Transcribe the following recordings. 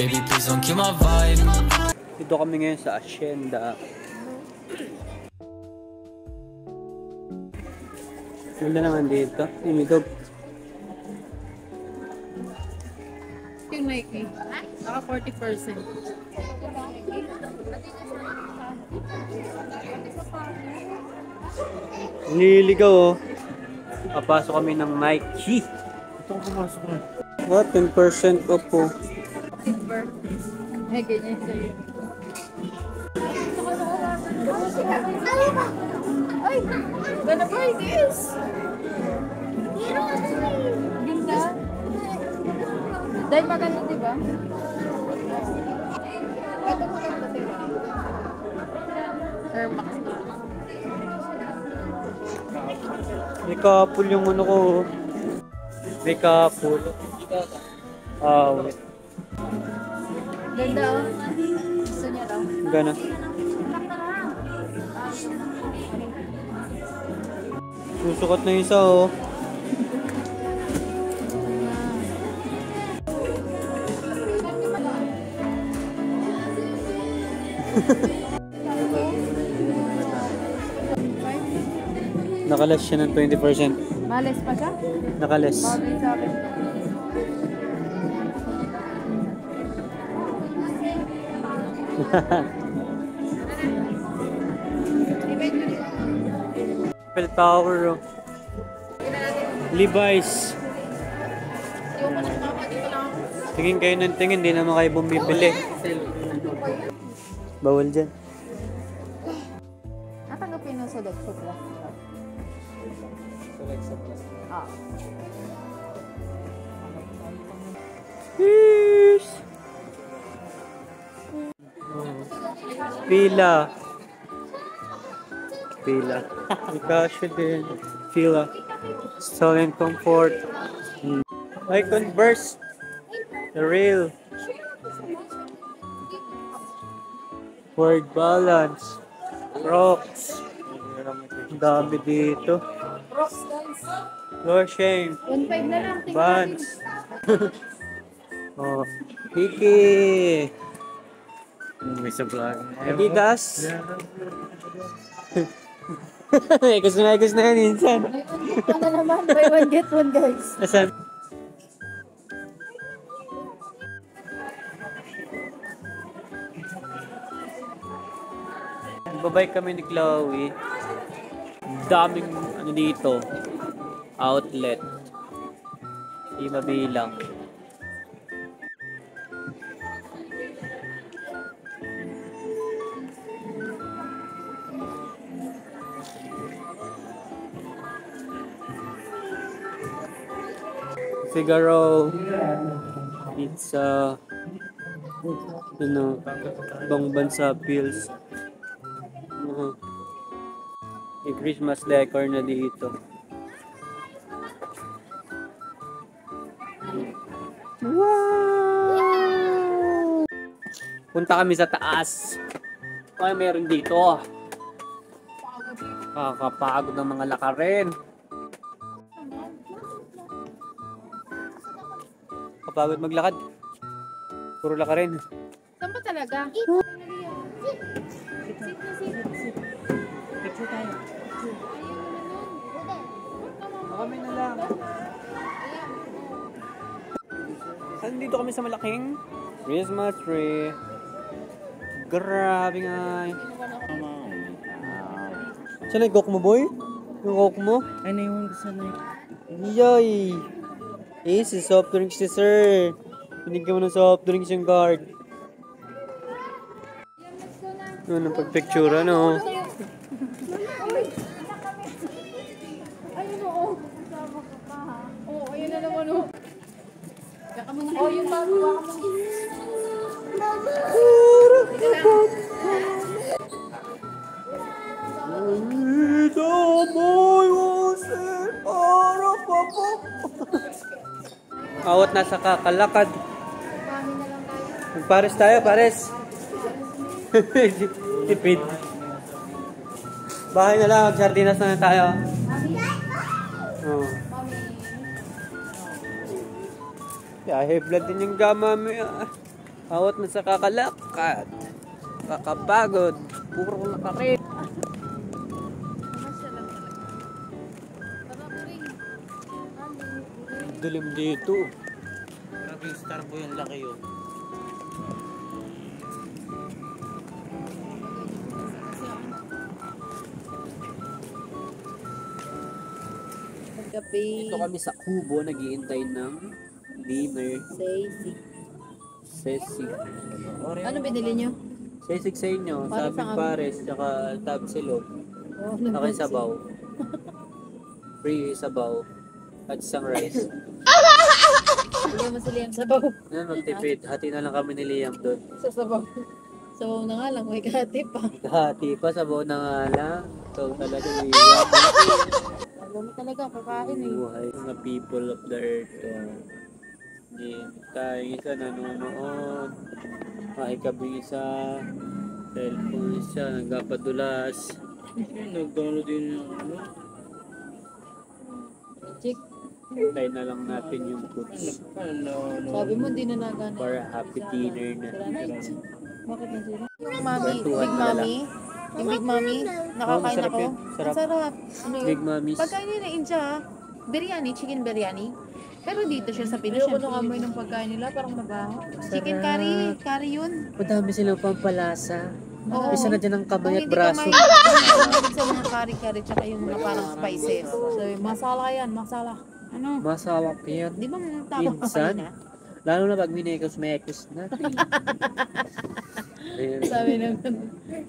Baby, please don't kill my vibe. Dito kami ngayon sa Hacienda. Ganda naman dito. Imidog. Yung Nike. Naka 40%. Nililigaw oh. Papasok kami ng Nike. Ito ang pumasok na. What? 10% off po. Silver. Eh, ganyan sa'yo. Ay! Gonna buy this! Ganda. Dahil maganda, diba? Ito maganda, diba? Air Max na. May couple yung ano ko. May couple. Wait. Ganda, oh. Gusto niya raw. Gana. Susukat na isa oh. Nakalas siya ng 20%. Males pa siya? Nakalas. Bagay sa akin. Apple Tower oh. Levi's. Tingin kayo ng tingin, hindi naman kayo bumibili. Bawal dyan. Natanggapin ng Select sa Plus. Select sa Plus. Ah. Cheers! Pila. Pila. Ikasya din. Pila. Style and comfort. Ay, Converse. The real. Word balance. Rocks. Ang dami dito. No shame. 1.5 na lang. Vans. Oh. Kiki. May sa vlog. Adidas. Gusto na yan minsan. Ano naman? Buy one, get one, guys. Asan? Babay kami ni Chloe. Daming ano dito. Outlet. Hindi mabilang. Figaro. Pizza. Ibang bansa pills. May Christmas decor na dito. Wow! Punta kami sa taas. Ay, meron dito. Kakapagod ng mga lakarin. Kapagod maglakad. Puro lakarin. Saan ba talaga? Picture tayo. Kami na lang. Nandito kami sa malaking Christmas tree. Grabe nga. Saan yung coke mo, boy? Yung coke mo? Ay, naiwan ko sa Yay! Eh, si soft drinks si sir. Pinigyan mo ng soft drinks yung guard. Ano, pagpicture, ano? Ayun oo. Oo, ayun na naman o. Kaka mo na. Oh, yung bago. Kaka mo. Awat nasa kakalakad. Magpares tayo, pares. Tipid. Bahay na lang, sardinas na tayo. Oh. Yeah, high blood din yung gama mo. Awat na sa kakalakad. Kakapagod. Puro lakarin. Masya lang talaga. Tara mo rin. Dilim dito. Grabe yung Starboy, ang laki yun. Kape. Dito kami sa kubo, naghihintay ng dinner. Sexy. Sesig. Ano binili nyo? Sesig sa inyo. Para Sabi sa amin. pares, tsaka tabsilog. Oh, Akin sabaw. Free sabaw. At isang rice. Hindi mo sila yung sabaw. Yan, magtipid. Hati na lang kami ni Liam doon. Sa sabaw. Sabaw na nga lang, may kati pa. Hati pa, sabaw na nga lang. Ikaw talaga Liam. Alam mo talaga, kakain eh. Buhay mga people of the earth. Yan, tayo isa nanonood. Makikabing isa. Cellphone isa, nagpapadulas. Nag-download din yung ano. Chick, Hintay na lang natin yung foods. sabi mo hindi na nagana. Para happy dinner na. Bakit na sila? Yung mami, Kwentuhan big na lang. mami. Yung big mami, nakakain masarap ako. yun. Sarap. Ang sarap. Ano yun? Big Mommies. Pagkain nila India, biryani, chicken biryani. Pero dito siya sa Pinas. Ayoko nung amoy ng pagkain nila, parang mabaho. Chicken curry, curry yun. Madami silang pampalasa. Oo. Isa na dyan ang Kung kamay at hindi braso. kumain sa mga curry-curry, tsaka yung mga parang spices. So, masala yan, masala. Ano? Masawak yan. Di ba tama ka Minsan. kanina? Lalo na pag minekos-mekos natin. Ayun. Sabi naman,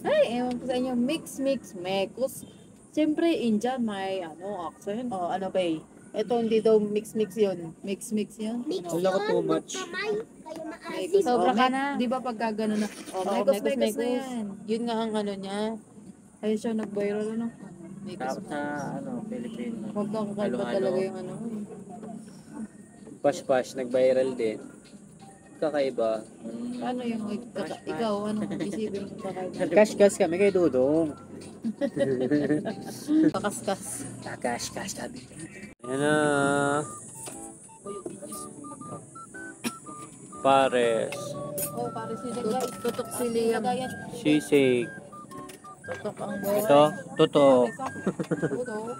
ay, ewan ko sa inyo, mix, mekos. Siyempre, Indian, may accent. Oh, ano ba eh? Ito hindi daw mix yun. Mix yun. Wala ko too much. Mekos. Sobra ka na. Di ba pagka gano'n na? Oh, mekos na mekos. yan. Yun nga ang ano niya. Ayun siya, nag-viral ano. Mekos. Tapos sa ano, Pilipino. Huwag kang kakalba Halo-halo. talaga yung ano. Pash-pash, nag-viral din. Kakaiba. Ano yung ikaw, anong isipin mo kakain? Cash-cash kami kay Dudong. Kakaskas. Cash-cash kami. Ayan na. Pares. Oh, pare sila guys. Tutok si Liam. Sisig. Tutok ang boy. Ito, tutok. Tutok.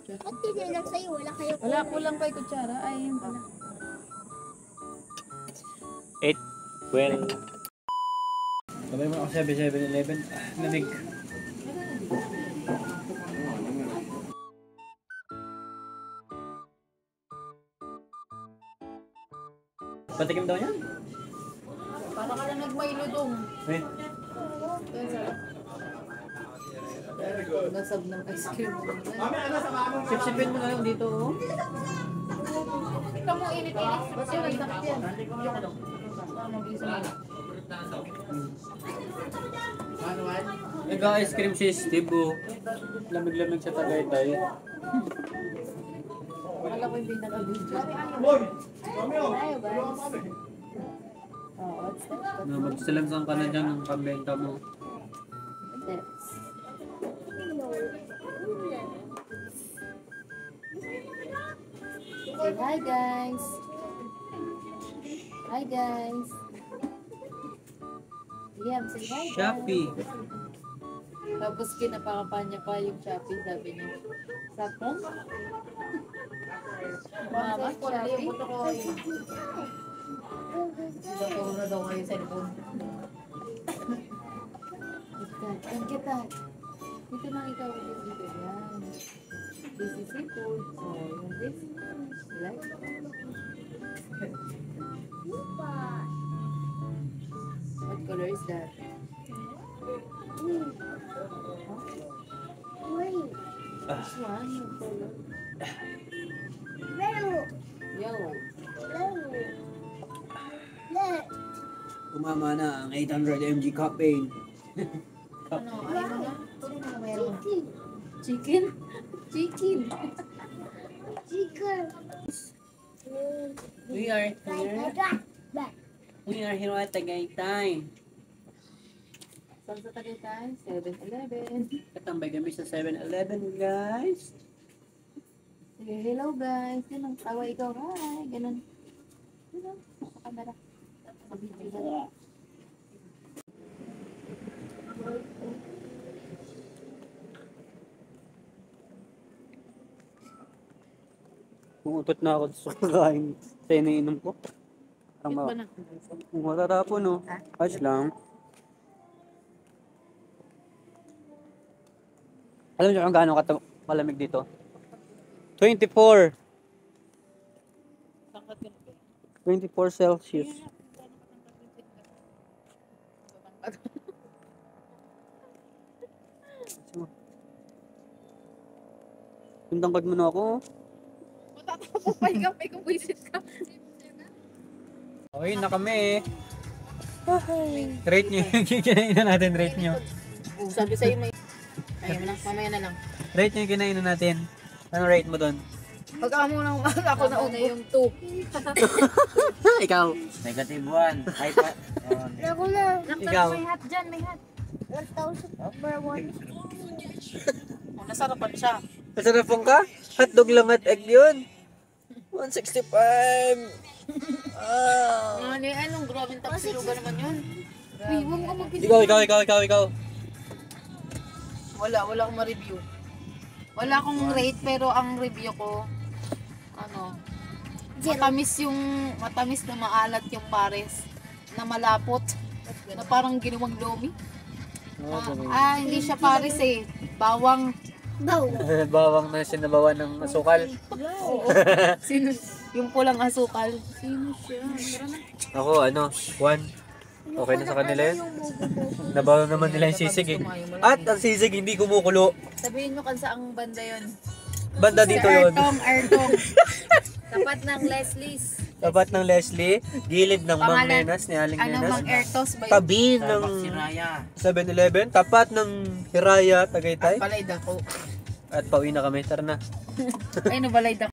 Ba't tinilang sa'yo? Wala kayo Wala, kulang pa yung kutsara. Ay, yun pala. 12. Sabay mo ako 7-11. Lamig. Patikim daw yan? Para ka na nagmaylo dong. Wait. Nasab ng ice cream. Sipsipin mo na lang dito. Oh. Ikaw mo init-init. Basta yung nagsakit yan. Mabilis mo. Nag-ice cream si Steve. Oh. Lamig-lamig sa Tagaytay. Akala ko yung pinaka-video. Ayaw guys. Oh, what's that? Magsilagsang ka na dyan ng pambenta mo. That's Say hi guys. Hi guys. Yeah, say hi guys. Shopee. Tapos kinapakapanya pa yung Shopee, sabi niya. Sakong? Mama, Shopee? Sila na daw kayo sa cellphone. Kita. Dito na ikaw dito yan. This is seafood. So, yung this. Like. What color is that? Wait. This one, yung color. Yellow. Yellow. Look. Kumama na ang 800 mg campaign. Ano? Ayaw mo na? Puro na meron. Chicken. Chicken. Chicken. We are here. Back. We are here at Tagaytay. Saan sa Tagaytay? 7-Eleven. Katambay kami sa 7-Eleven, guys. Sige, hello guys. Ganun. Tawa ikaw. Hi. Ganun. Camera. Umutot na ako sa kakain sa iniinom ko. Parang Cute ba na? matatapon, no? Ayos lang. Alam niyo kung gaano kalamig dito? 24. 24 Celsius. Yung tangkad mo na ako. Matatapos pa ikaw, may kumwisit ka. Okay na kami. Rate nyo yung kinainan natin, rate nyo. Sabi sa'yo may... Ayaw mo na, mamaya na lang. Rate nyo yung kinainan natin. Ano rate mo doon? Pag ako na ako na una yung 2. Ikaw. Negative 1. Ay pa. Ako na. Ikaw. May hat dyan, may hat. 1,000 over 1. Oh, nasarapan siya. Nasarapong ka? Hotdog lang at egg yun. 165. Ano yung anong grabing tapsilugan naman yun? Uy, huwag ka mag Ikaw. Wala akong ma-review. Wala akong rate pero ang review ko, ano, matamis na maalat yung pares, na malapot, na parang ginawang lomi. Hindi siya pares eh. Bawang. Bawang na sinabawan ng asukal. Oo. Sino? Yung pulang asukal. Sino siya? Tara na. Ako, 1. Okay na sa kanila yun. Nabawa naman nila yung sisig eh. At ang sisig hindi kumukulo. Sabihin nyo kan saang banda yun. Banda dito yun. Ertong. Tapat ng Leslie's. Tapat ng Leslie, gilid ng Mang Pangalan, Nenas, ni Aling Ano, Nenas. Mang Ertos ba yun? Tabi Starbucks si ng Raya. 7-Eleven, tapat ng Hiraya, Tagaytay. Balay dako. At pauwi na kami, tara na. Ay, no, balay dako.